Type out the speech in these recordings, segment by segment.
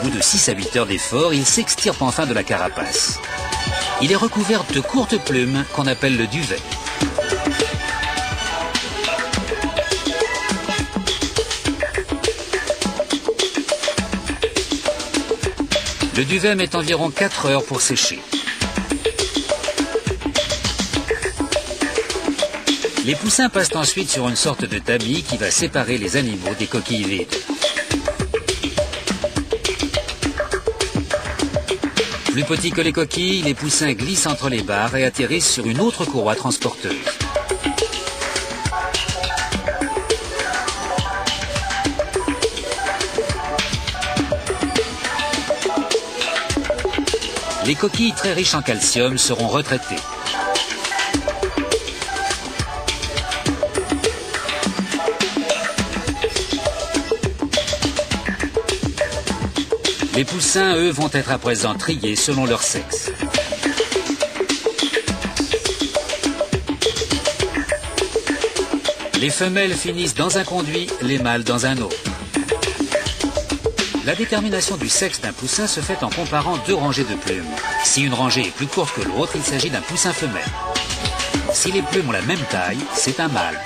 bout de 6 à 8 heures d'effort, il s'extirpe enfin de la carapace. Il est recouvert de courtes plumes qu'on appelle le duvet. Le duvet met environ 4 heures pour sécher. Les poussins passent ensuite sur une sorte de tamis qui va séparer les animaux des coquilles vides. Plus petits que les coquilles, les poussins glissent entre les barres et atterrissent sur une autre courroie transporteuse. Les coquilles très riches en calcium seront retraitées. Les poussins, eux, vont être à présent triés selon leur sexe. Les femelles finissent dans un conduit, les mâles dans un autre. La détermination du sexe d'un poussin se fait en comparant 2 rangées de plumes. Si une rangée est plus courte que l'autre, il s'agit d'un poussin femelle. Si les plumes ont la même taille, c'est un mâle.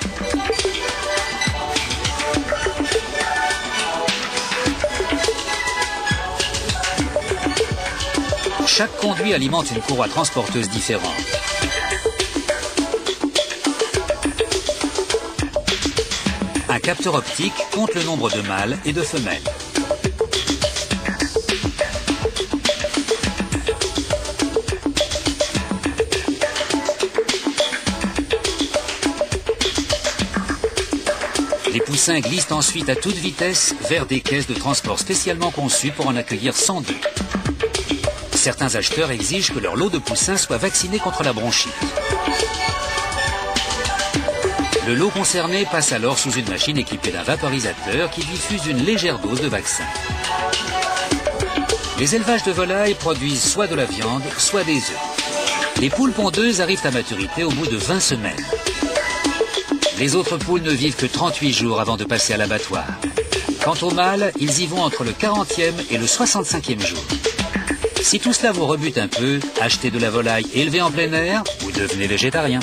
Chaque conduit alimente une courroie transporteuse différente. Un capteur optique compte le nombre de mâles et de femelles. Les poussins glissent ensuite à toute vitesse vers des caisses de transport spécialement conçues pour en accueillir 102. Certains acheteurs exigent que leur lot de poussins soit vacciné contre la bronchite. Le lot concerné passe alors sous une machine équipée d'un vaporisateur qui diffuse une légère dose de vaccin. Les élevages de volailles produisent soit de la viande, soit des œufs. Les poules pondeuses arrivent à maturité au bout de 20 semaines. Les autres poules ne vivent que 38 jours avant de passer à l'abattoir. Quant aux mâles, ils y vont entre le 40e et le 65e jour. Si tout cela vous rebute un peu, achetez de la volaille élevée en plein air ou devenez végétarien.